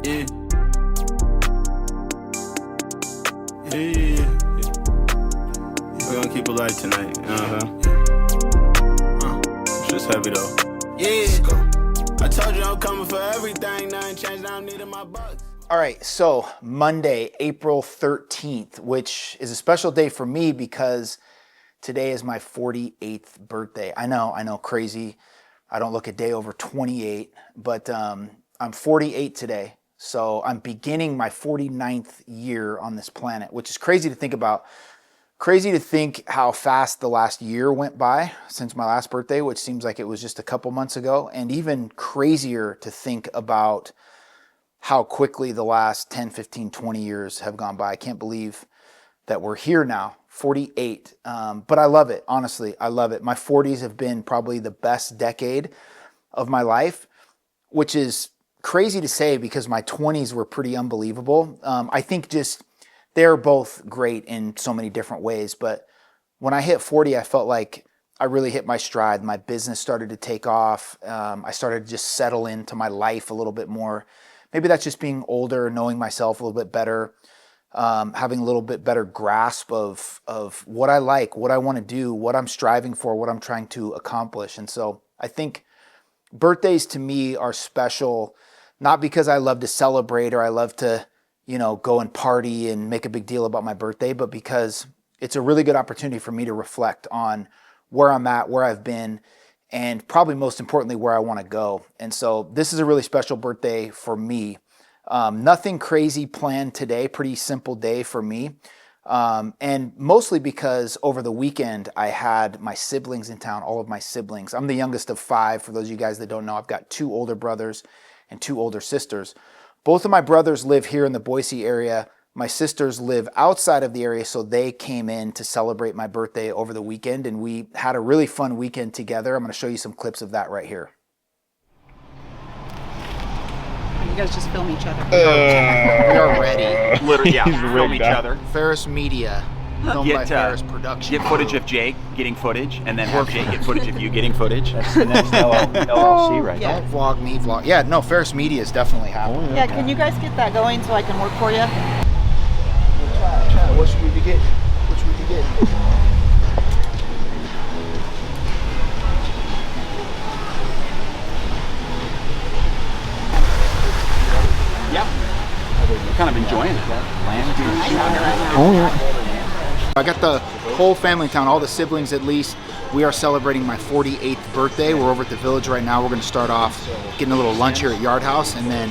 Yeah. Yeah. We're gonna keep it light tonight. It's just heavy though. Yeah. I told you I'm coming for everything. Nothing changed. I don't need my bucks. All right, so Monday, April 13th, which is a special day for me because today is my 48th birthday. I know, crazy. I don't look a day over 28, but I'm 48 today. So I'm beginning my 49th year on this planet, which is crazy to think about. Crazy to think how fast the last year went by since my last birthday, which seems like it was just a couple months ago. And even crazier to think about how quickly the last 10, 15, 20 years have gone by. I can't believe that we're here now, 48. But I love it, honestly, I love it. My 40s have been probably the best decade of my life, which is crazy to say because my 20s were pretty unbelievable. I think just they're both great in so many different ways. But when I hit 40, I felt like I really hit my stride. My business started to take off. I started to just settle into my life a little bit more. Maybe that's just being older, knowing myself a little bit better, having a little bit better grasp of what I like, what I want to do, what I'm striving for, what I'm trying to accomplish. And so I think birthdays to me are special, not because I love to celebrate or I love to, go and party and make a big deal about my birthday, but because it's a really good opportunity for me to reflect on where I'm at, where I've been, and probably most importantly, where I want to go. And so this is a really special birthday for me. Nothing crazy planned today, pretty simple day for me. And mostly because over the weekend, I had my siblings in town, all of my siblings. I'm the youngest of 5. For those of you guys that don't know, I've got 2 older brothers and 2 older sisters. Both of my brothers live here in the Boise area. My sisters live outside of the area, so they came in to celebrate my birthday over the weekend, and we had a really fun weekend together. I'm going to show you some clips of that right here. You guys just film each other. We are ready. Literally, yeah, film each other. Ferris Media, filmed by Ferris Production. Get footage of Jake getting footage, and then have Jake get footage of you getting footage. That's the next LLC right Yeah. now. Don't vlog me, vlog. Yeah, no, Ferris Media is definitely happening. Yeah, can you guys get that going so I can work for you? What should we be getting? What should we be getting? Yep. We're kind of enjoying it. Oh yeah. I got the whole family in town, all the siblings at least. We are celebrating my 48th birthday. We're over at the village right now. We're going to start off getting a little lunch here at Yard House and then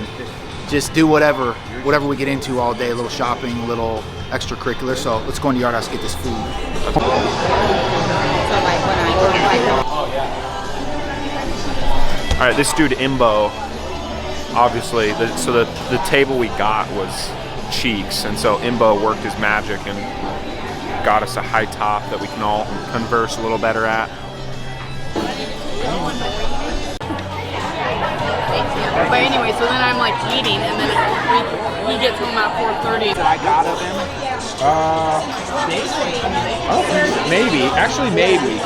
just do whatever we get into all day, a little shopping, a little extracurricular. So let's go into Yard House and get this food. All right, this dude Imbo, obviously, the table we got was cheeks, and so Imbo worked his magic and got us a high top that we can all converse a little better at. But anyway, so then I'm like eating, and then he gets home at 4:30. That I got of him. Maybe, actually maybe.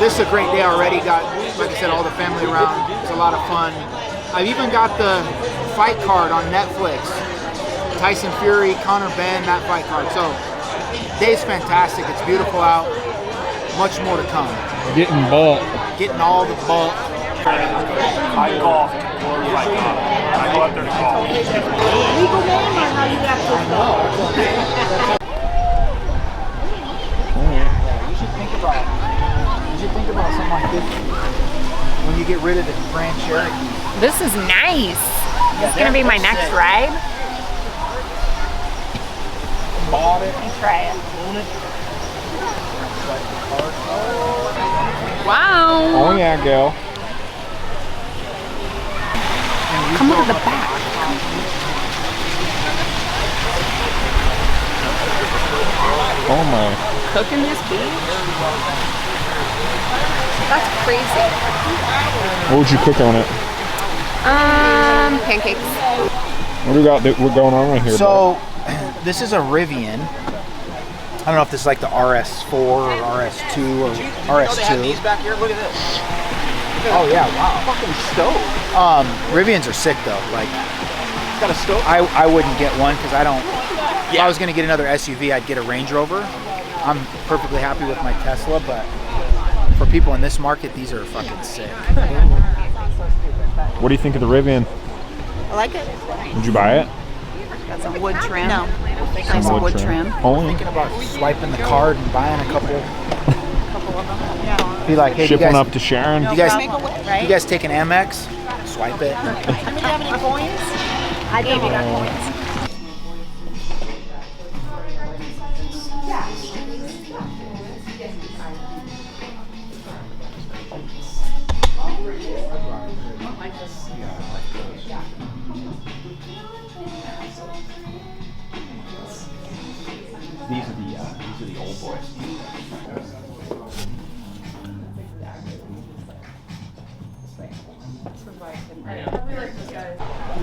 This is a great day already. Got, like I said, all the family around. It's a lot of fun. I've even got the fight card on Netflix. Tyson Fury, Conor Benn, that fight card. So, day's fantastic. It's beautiful out. Much more to come. Getting bulk. Getting all the bulk. I golfed. I go out there to golf. Legal name or how you actually know? You should think about something like this when you get rid of the Grand Cherokee. This is nice. This is gonna be my next ride. Bought it. Let me try it. Wow. Oh yeah, girl. Come look at the back. Oh my. Cooking this beef? That's crazy. What would you cook on it? Pancakes. What do we got that we're going on right here? So, this is a Rivian. I don't know if this is like the RS4 or RS2 or RS2. These back here. Look at this. Oh yeah, wow. Fucking stove. Rivians are sick though. Like, Got a stove? I wouldn't get one because I don't. If I was going to get another SUV, I'd get a Range Rover. I'm perfectly happy with my Tesla, but for people in this market, these are fucking sick. What do you think of the Rivian? I like it. Would you buy it? Got some wood trim. No. Some Nice wood trim. Only Thinking about swiping the card and buying a couple. Couple of them. Yeah. Be like, hey, ship you guys, one up to Sharon. you guys, Right? you guys take an Amex? Swipe it. Do you have any coins? I do. You got coins. These are the old boys.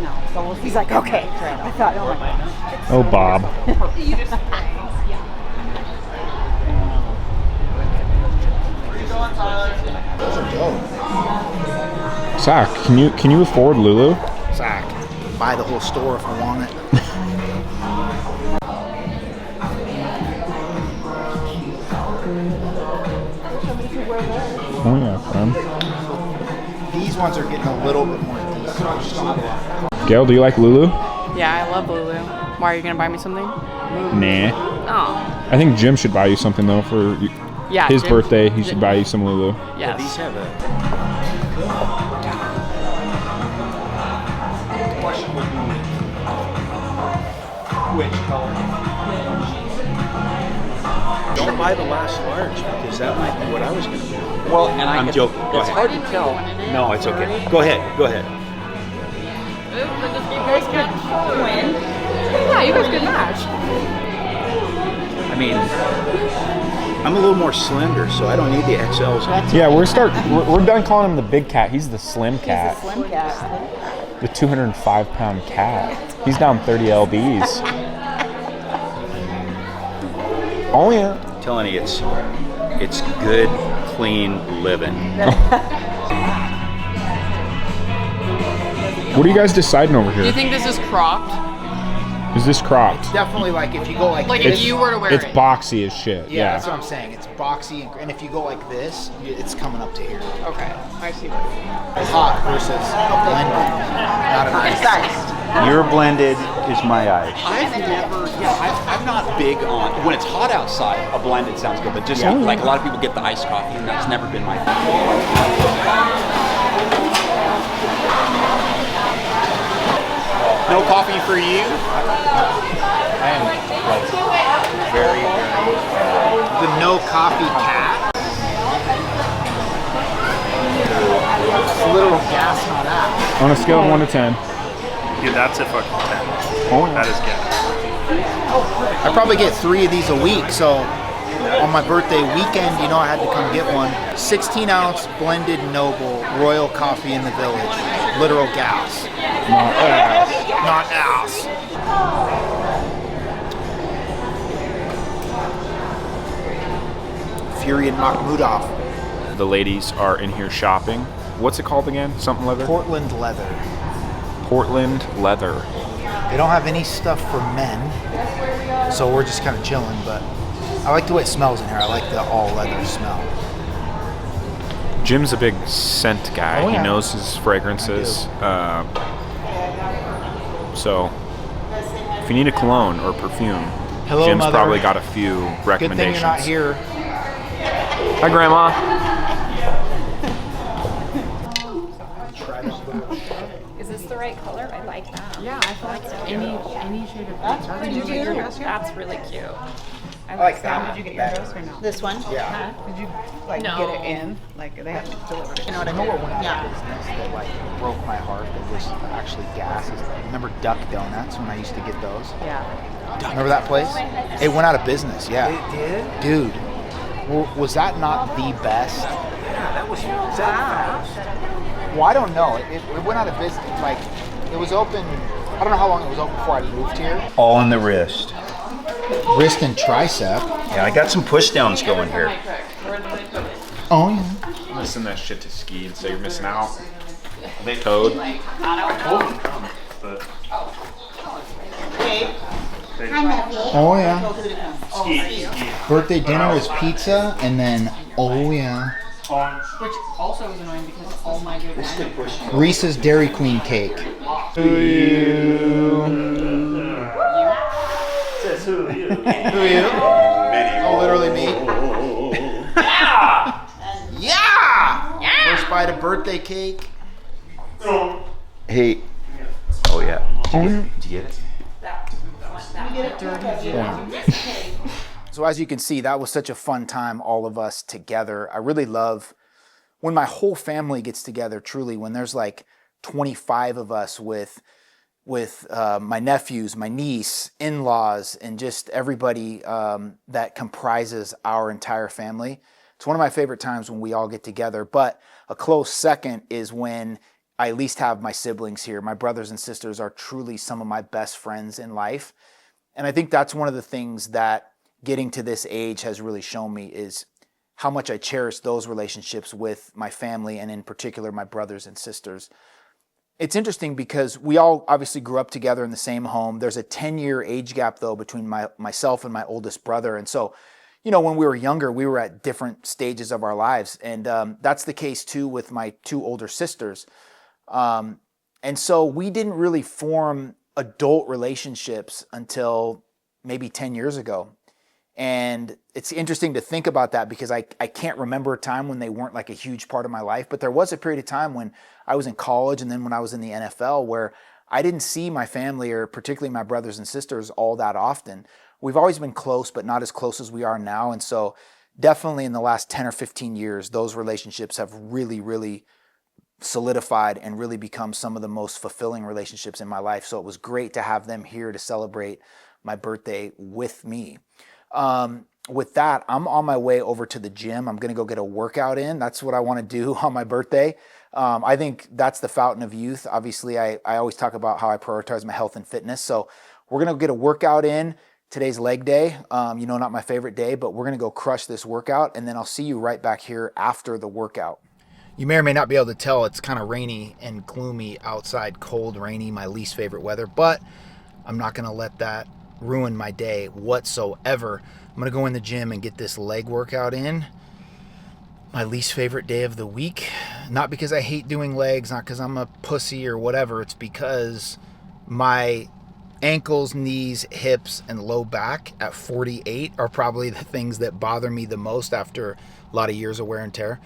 No. So he's like, okay. I thought, oh my God. Oh, Bob. Zach, can you afford Lulu? Zach, buy the whole store if I want it. Oh yeah, friend. These ones are getting a little bit more decent. Gail, do you like Lulu? Yeah, I love Lulu. Why are you gonna buy me something? Nah. Oh, I think Jim should buy you something though for yeah. his Jim- birthday. He should buy you some Lulu. Yes. These have a. Question would be, which color? Don't buy the last large because that might be what I was going to do. Well, and I'm joking. Go ahead. Hard to tell. No, it's okay. Go ahead. Go ahead. Yeah, you guys could match. I mean, I'm a little more slender, so I don't need the XLs. Yeah, we're done calling him the big cat. He's the slim cat. Slim cat. The 205-pound cat. He's down 30 lbs. Oh yeah. I'm telling you, it's good, clean living. What are you guys deciding over Do you here? think this is cropped? Is this cropped? Definitely, like if you go like Like this, if you were to wear It's it. boxy as shit. yeah, that's what I'm saying. It's boxy, and if you go like this, it's coming up to here. Okay, I see. Hot versus a blended, not a nice. Your blended is my eyes. I'm not big on, when it's hot outside, a blended sounds good, but just like a lot of people get the iced coffee, and that's never been my thing. No coffee for you? I am like very, the no coffee cat. It's literal gas, not that. On a scale of 1 to 10. Dude, that's a fucking 10. Oh yeah. That is good. I probably get 3 of these a week, so on my birthday weekend, you know, I had to come get one. 16-ounce blended Noble Royal Coffee in the Village. Literal gas. Not ass. Not ass. Fury and Makhmudov. The ladies are in here shopping. What's it called again? Something leather? Portland leather. Portland leather. They don't have any stuff for men, so we're just kind of chilling, but I like the way it smells in here. I like the all leather smell. Jim's a big scent guy. Oh, yeah. He knows his fragrances. So if you need a cologne or perfume, Hello, Jim's Mother. probably got a few Good thing recommendations. you're not here. Hi, Grandma. Is this the right color? I like that. Yeah, I thought any shade of green. That's really cute. I like that. Did you get your dress or no? This one? Yeah. Did you like No. get it in? Like they have to deliver it. You know what I I know what mean? went out of business that like broke my heart that was actually gas. Remember Duck Donuts when I used to get those? Yeah. Remember that place? It went out of business, yeah. It did? Dude, was that not the best? Yeah, that was fast. Well, I don't know. It went out of business. Like, it was open, I don't know how long it was open before I moved here. All in the wrist. Wrist and tricep. Yeah, I got some push downs going here. Oh, yeah. I'm send that shit to Ski and say you're missing out. They toad. I told him to come, but Oh yeah. Birthday dinner is pizza, and then Which also is annoying because all my good Reese's Dairy Queen cake. Says who you? Who you? Oh, literally me. Yeah! First bite of birthday cake. Hey. Oh yeah. Did you get it? So as you can see, that was such a fun time, all of us together. I really love when my whole family gets together, truly, when there's like 25 of us with my nephews, my niece, in-laws, and just everybody that comprises our entire family. It's one of my favorite times when we all get together, but a close second is when I at least have my siblings here. My brothers and sisters are truly some of my best friends in life. And I think that's one of the things that getting to this age has really shown me is how much I cherish those relationships with my family, and in particular, my brothers and sisters. It's interesting because we all obviously grew up together in the same home. There's a 10-year age gap, though, between myself and my oldest brother. And so, you know, when we were younger, we were at different stages of our lives. And that's the case, too, with my two older sisters. And so we didn't really form adult relationships until maybe 10 years ago. And it's interesting to think about that because I can't remember a time when they weren't like a huge part of my life, but there was a period of time when I was in college and then when I was in the NFL where I didn't see my family, or particularly my brothers and sisters, all that often. We've always been close, but not as close as we are now. And so definitely in the last 10 or 15 years, those relationships have really, really solidified and really become some of the most fulfilling relationships in my life. So it was great to have them here to celebrate my birthday with me. With that, I'm on my way over to the gym. I'm going to go get a workout in. That's what I want to do on my birthday. I think that's the fountain of youth. Obviously, I always talk about how I prioritize my health and fitness. So we're going to get a workout in. Today's leg day, not my favorite day, but we're going to go crush this workout. And then I'll see you right back here after the workout. You may or may not be able to tell it's kind of rainy and gloomy outside, cold, rainy, my least favorite weather, but I'm not going to let that ruin my day whatsoever. I'm going to go in the gym and get this leg workout in. My least favorite day of the week. Not because I hate doing legs, not because I'm a pussy or whatever. It's because my ankles, knees, hips, and low back at 48 are probably the things that bother me the most after a lot of years of wear and tear.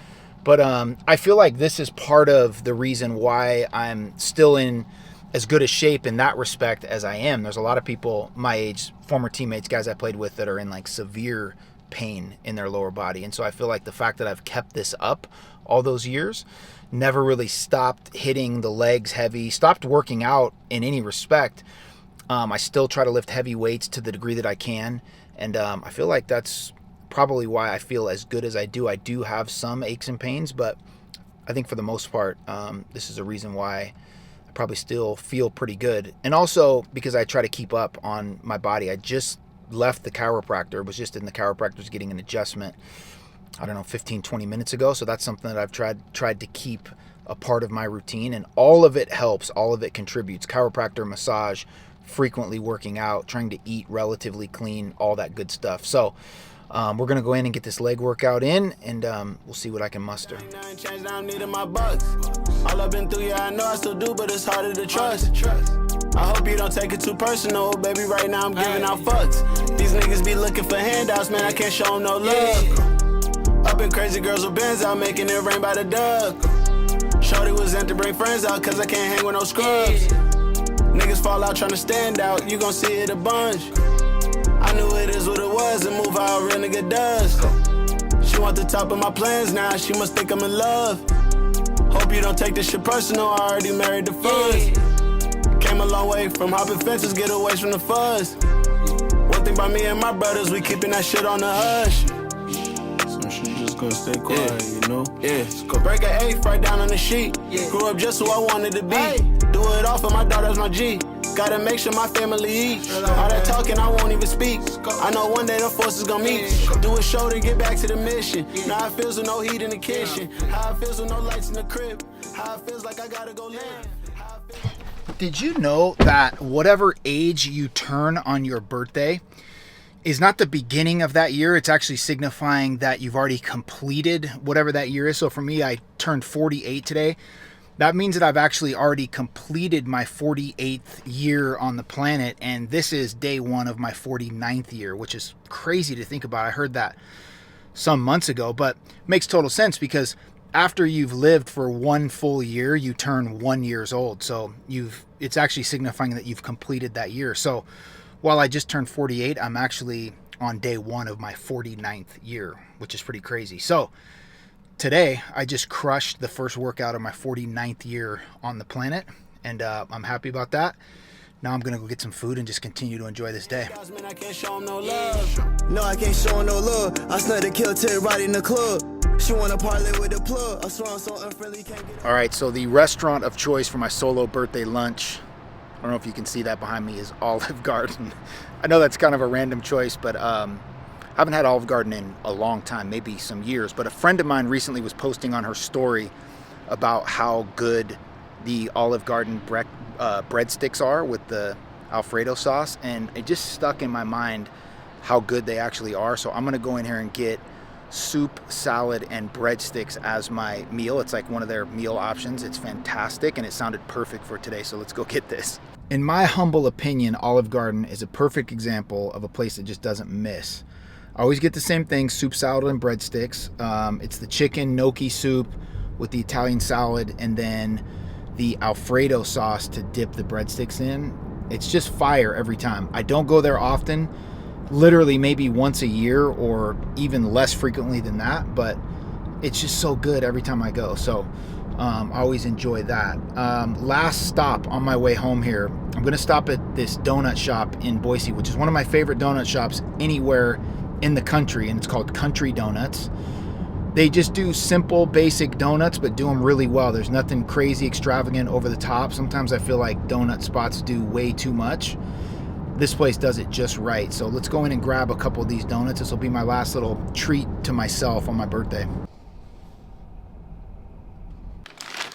But I feel like this is part of the reason why I'm still in as good a shape in that respect as I am. There's a lot of people my age, former teammates, guys I played with, that are in like severe pain in their lower body. And so I feel like the fact that I've kept this up all those years, never really stopped hitting the legs heavy, stopped working out in any respect. I still try to lift heavy weights to the degree that I can. And I feel like that's probably why I feel as good as I do. I do have some aches and pains, but I think for the most part, this is a reason why I probably still feel pretty good. And also because I try to keep up on my body. I just left the chiropractor, was just in the chiropractor's getting an adjustment, 15, 20 minutes ago. So that's something that I've tried to keep a part of my routine, and all of it helps, all of it contributes. Chiropractor, massage, frequently working out, trying to eat relatively clean, all that good stuff. So we're going to go in and get this leg workout in, and we'll see what I can muster. All I've been through, yeah, I know I still do, but it's harder to trust. I hope you don't take it too personal, baby. Right now I'm giving out fucks. These niggas be looking for handouts, man. I can't show them no love. Up in crazy girls with Benz out, making it rain by the dub. Shorty was in to bring friends out, cause I can't hang with no scrubs. Niggas fall out trying to stand out, you gon' see it a bunch. I knew it is what it was, and move how a real nigga does. She want the top of my plans now, she must think I'm in love. Hope you don't take this shit personal, I already married the funds. Came a long way from hopping fences, get away from the fuzz. One thing about me and my brothers, we keeping that shit on the hush. So she just gonna stay quiet, you know? Yeah, go break an eighth right down on the sheet. Grew up just who I wanted to be. Do it all for my daughter's my G. Gotta make sure my family eat. All that talking, I won't even speak. I know one day the forces gon' meet. Do a show to get back to the mission. Now it feels with no heat in the kitchen. How it feels with no lights in the crib. How it feels like I gotta go land. Did you know that whatever age you turn on your birthday is not the beginning of that year? It's actually signifying that you've already completed whatever that year is. So for me, I turned 48 today. That means that I've actually already completed my 48th year on the planet, and this is day one of my 49th year, which is crazy to think about. I heard that some months ago, but makes total sense because after you've lived for one full year, you turn 1 year old. So it's actually signifying that you've completed that year. So while I just turned 48, I'm actually on day one of my 49th year, which is pretty crazy. So today, I just crushed the first workout of my 49th year on the planet, and I'm happy about that. Now I'm gonna go get some food and just continue to enjoy this day. I can't show no love. No, I can't show no love. I snuck the kill till right in the club. She wanna parlay with the plug. I swear I'm so unfriendly, can't get. All right, so the restaurant of choice for my solo birthday lunch, I don't know if you can see that behind me, is Olive Garden. I know that's kind of a random choice, but I haven't had Olive Garden in a long time, maybe some years. But a friend of mine recently was posting on her story about how good the Olive Garden breadsticks are with the Alfredo sauce, and it just stuck in my mind how good they actually are. So I'm gonna go in here and get soup, salad, and breadsticks as my meal. It's like one of their meal options. It's fantastic, and it sounded perfect for today, so let's go get this. In my humble opinion, Olive Garden is a perfect example of a place that just doesn't miss. I always get the same thing, soup, salad, and breadsticks. It's the chicken gnocchi soup with the Italian salad, and then the Alfredo sauce to dip the breadsticks in. It's just fire every time. I don't go there often, literally maybe once a year or even less frequently than that, but it's just so good every time I go. So I always enjoy that. Last stop on my way home here, I'm gonna stop at this donut shop in Boise, which is one of my favorite donut shops anywhere in the country, and it's called Country Donuts. They just do simple, basic donuts, but do them really well. There's nothing crazy, extravagant, over the top. Sometimes I feel like donut spots do way too much. This place does it just right. So let's go in and grab a couple of these donuts. This will be my last little treat to myself on my birthday.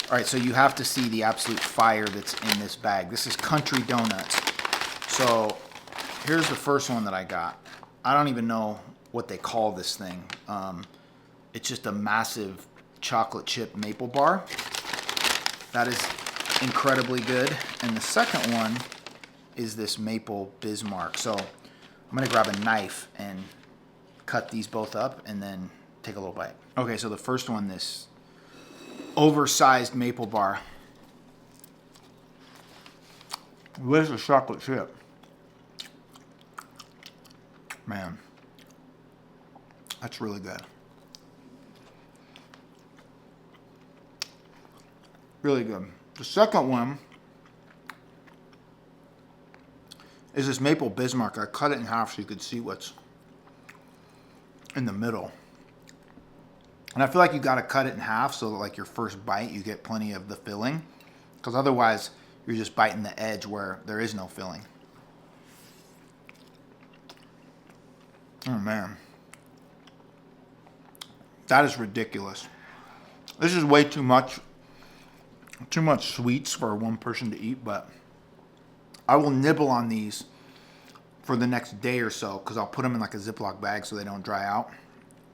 All right, so you have to see the absolute fire that's in this bag. This is Country Donuts. So here's the first one that I got. I don't even know what they call this thing. It's just a massive chocolate chip maple bar. That is incredibly good. And the second one is this maple Bismarck. So I'm gonna grab a knife and cut these both up and then take a little bite. Okay, so the first one, this oversized maple bar. Where's the chocolate chip? Man, that's really good. Really good. The second one is this maple Bismarck. I cut it in half so you could see what's in the middle. And I feel like you gotta cut it in half so that like your first bite you get plenty of the filling, because otherwise you're just biting the edge where there is no filling. Oh man, that is ridiculous. This is way too much sweets for one person to eat, but I will nibble on these for the next day or so because I'll put them in like a Ziploc bag so they don't dry out.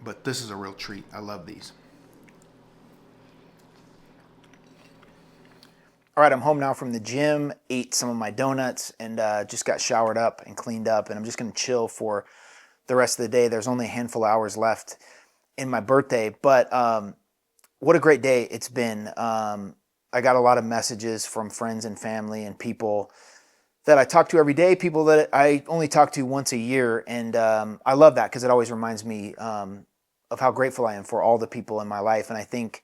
But this is a real treat. I love these. All right, I'm home now from the gym, ate some of my donuts, and just got showered up and cleaned up, and I'm just gonna chill for the rest of the day. There's only a handful of hours left in my birthday, but what a great day it's been. I got a lot of messages from friends and family and people that I talk to every day, people that I only talk to once a year, and I love that because it always reminds me of how grateful I am for all the people in my life. And I think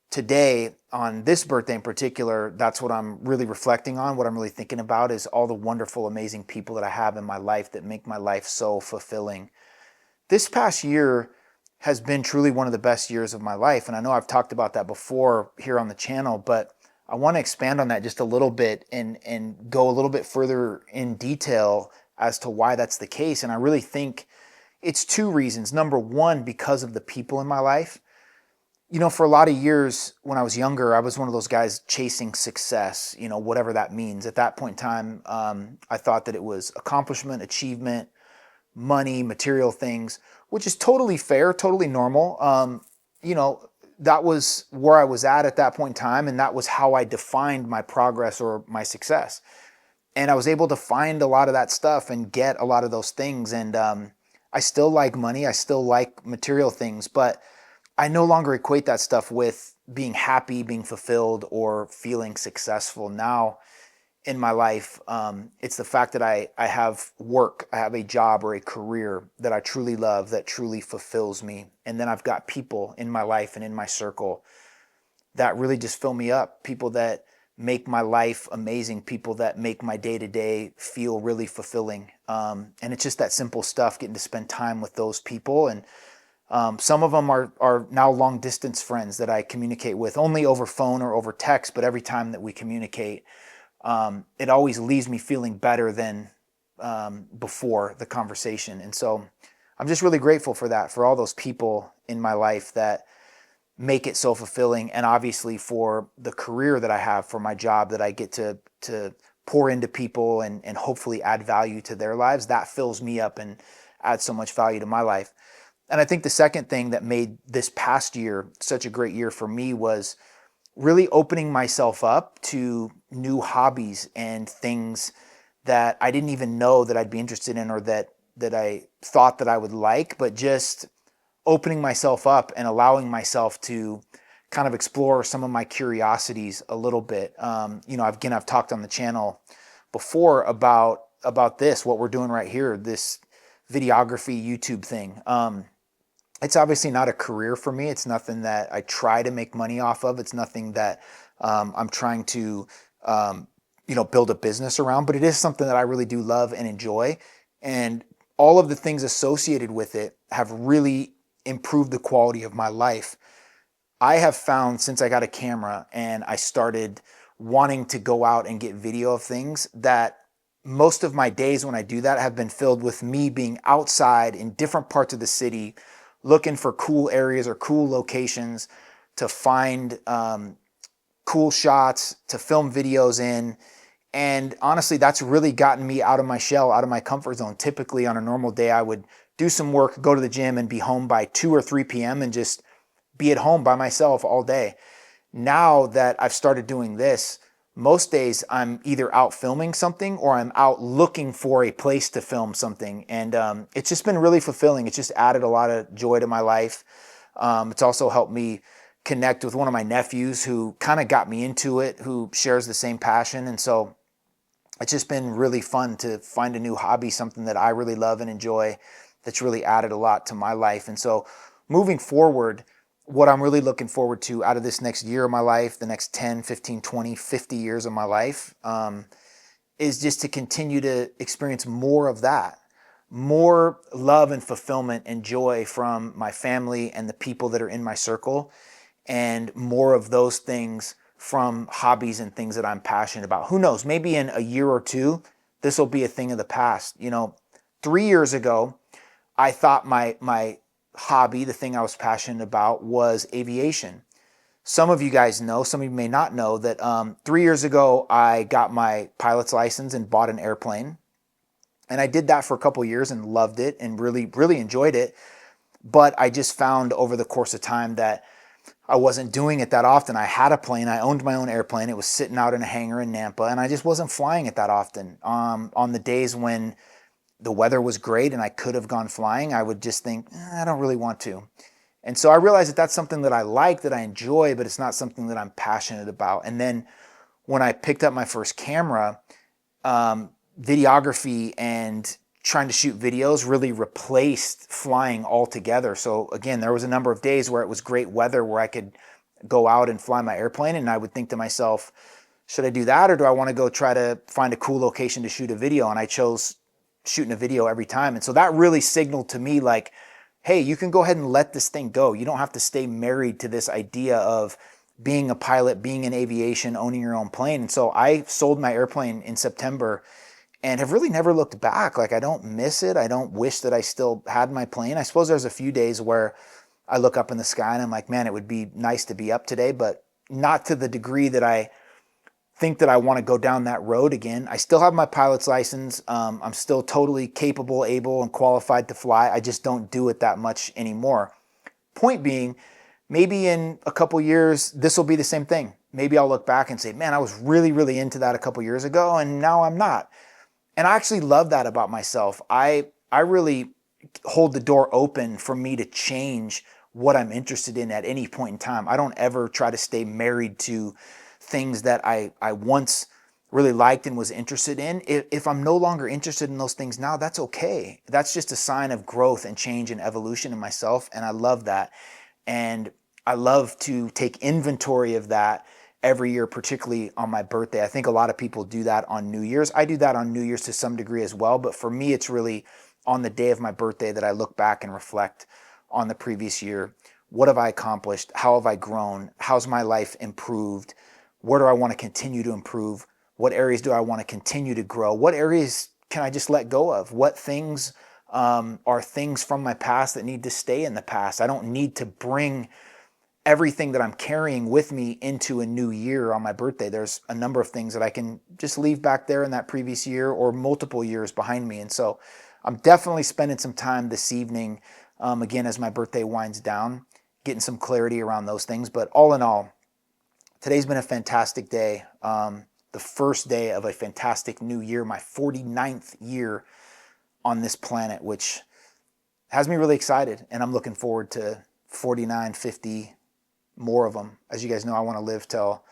today, on this birthday in particular, that's what I'm really reflecting on, what I'm really thinking about is all the wonderful, amazing people that I have in my life that make my life so fulfilling. This past year has been truly one of the best years of my life. And I know I've talked about that before here on the channel, but I want to expand on that just a little bit and go a little bit further in detail as to why that's the case. And I really think it's two reasons. Number one, because of the people in my life. for a lot of years when I was younger, I was one of those guys chasing success, whatever that means. At that point in time, I thought that it was accomplishment, achievement, money, material things, which is totally fair, totally normal. That was where I was at that point in time, and that was how I defined my progress or my success. And I was able to find a lot of that stuff and get a lot of those things. And I still like money, I still like material things, but I no longer equate that stuff with being happy, being fulfilled, or feeling successful. Now in my life, it's the fact that I have work, I have a job or a career that I truly love, that truly fulfills me. And then I've got people in my life and in my circle that really just fill me up, people that make my life amazing, people that make my day-to-day feel really fulfilling. And it's just that simple stuff, getting to spend time with those people. And some of them are now long distance friends that I communicate with only over phone or over text, but every time that we communicate, it always leaves me feeling better than before the conversation. And so I'm just really grateful for that, for all those people in my life that make it so fulfilling, and obviously for the career that I have, for my job that I get to pour into people and hopefully add value to their lives. That fills me up and adds so much value to my life. And I think the second thing that made this past year such a great year for me was really opening myself up to new hobbies and things that I didn't even know that I'd be interested in, or that I thought that I would like, but just opening myself up and allowing myself to kind of explore some of my curiosities a little bit. I've talked on the channel before about this, what we're doing right here, this videography YouTube thing. It's obviously not a career for me. It's nothing that I try to make money off of. It's nothing that I'm trying to, build a business around, but it is something that I really do love and enjoy. And all of the things associated with it have really improved the quality of my life. I have found, since I got a camera and I started wanting to go out and get video of things, that most of my days when I do that have been filled with me being outside in different parts of the city, looking for cool areas or cool locations to find cool shots, to film videos in. And honestly, that's really gotten me out of my shell, out of my comfort zone. Typically on a normal day, I would do some work, go to the gym, and be home by 2 or 3 p.m. and just be at home by myself all day. Now that I've started doing this, most days I'm either out filming something or I'm out looking for a place to film something. And it's just been really fulfilling. It's just added a lot of joy to my life. It's also helped me connect with one of my nephews who kind of got me into it, who shares the same passion. And so it's just been really fun to find a new hobby, something that I really love and enjoy, that's really added a lot to my life. And so moving forward, what I'm really looking forward to out of this next year of my life, the next 10, 15, 20, 50 years of my life, is just to continue to experience more of that, more love and fulfillment and joy from my family and the people that are in my circle, and more of those things from hobbies and things that I'm passionate about. Who knows, maybe in a year or two, this will be a thing of the past. 3 years ago, I thought my hobby, the thing I was passionate about, was aviation. Some of you guys know, some of you may not know, that 3 years ago, I got my pilot's license and bought an airplane. And I did that for a couple years and loved it and really, really enjoyed it. But I just found over the course of time that I wasn't doing it that often. I had a plane. I owned my own airplane. It was sitting out in a hangar in Nampa, and I just wasn't flying it that often. On the days when the weather was great and I could have gone flying, I would just think, I don't really want to. And so I realized that that's something that I like, that I enjoy, but it's not something that I'm passionate about. And then when I picked up my first camera, videography and trying to shoot videos really replaced flying altogether. So again, there was a number of days where it was great weather where I could go out and fly my airplane, and I would think to myself, should I do that, or do I want to go try to find a cool location to shoot a video? And I chose shooting a video every time. And so that really signaled to me, like, hey, you can go ahead and let this thing go. You don't have to stay married to this idea of being a pilot, being in aviation, owning your own plane. And so I sold my airplane in September and have really never looked back. Like, I don't miss it. I don't wish that I still had my plane. I suppose there's a few days where I look up in the sky and I'm like, man, it would be nice to be up today, but not to the degree that I think that I want to go down that road again. I still have my pilot's license. I'm still totally capable, able, and qualified to fly. I just don't do it that much anymore. Point being, maybe in a couple years, this will be the same thing. Maybe I'll look back and say, man, I was really, really into that a couple years ago, and now I'm not. And I actually love that about myself. I really hold the door open for me to change what I'm interested in at any point in time. I don't ever try to stay married to things that I once really liked and was interested in. If I'm no longer interested in those things now, that's okay. That's just a sign of growth and change and evolution in myself, and I love that. And I love to take inventory of that every year, particularly on my birthday. I think a lot of people do that on New Year's. I do that on New Year's to some degree as well, but for me, it's really on the day of my birthday that I look back and reflect on the previous year. What have I accomplished? How have I grown? How's my life improved? Where do I want to continue to improve? What areas do I want to continue to grow? What areas can I just let go of? What things are things from my past that need to stay in the past? I don't need to bring everything that I'm carrying with me into a new year on my birthday. There's a number of things that I can just leave back there in that previous year or multiple years behind me. And so I'm definitely spending some time this evening, again, as my birthday winds down, getting some clarity around those things. But all in all, today's been a fantastic day. The first day of a fantastic new year, my 49th year on this planet, which has me really excited. And I'm looking forward to 49, 50 more of them. As you guys know, I want to live till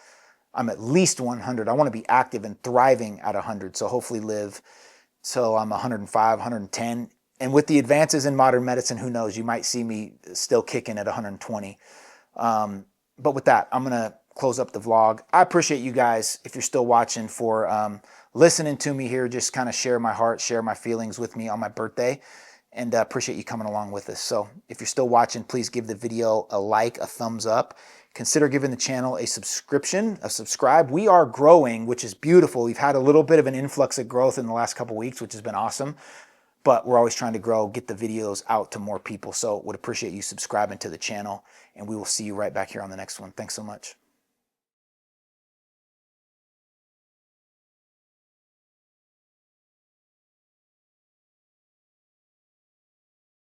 I'm at least 100. I want to be active and thriving at 100. So hopefully live till I'm 105, 110. And with the advances in modern medicine, who knows, you might see me still kicking at 120. But with that, I'm going to close up the vlog. I appreciate you guys, if you're still watching, for listening to me here, just kind of share my heart, share my feelings with me on my birthday, and appreciate you coming along with us. So if you're still watching, please give the video a like, a thumbs up. Consider giving the channel a subscribe. We are growing, which is beautiful. We've had a little bit of an influx of growth in the last couple weeks, which has been awesome. But we're always trying to grow, get the videos out to more people. So would appreciate you subscribing to the channel, and we will see you right back here on the next one. Thanks so much.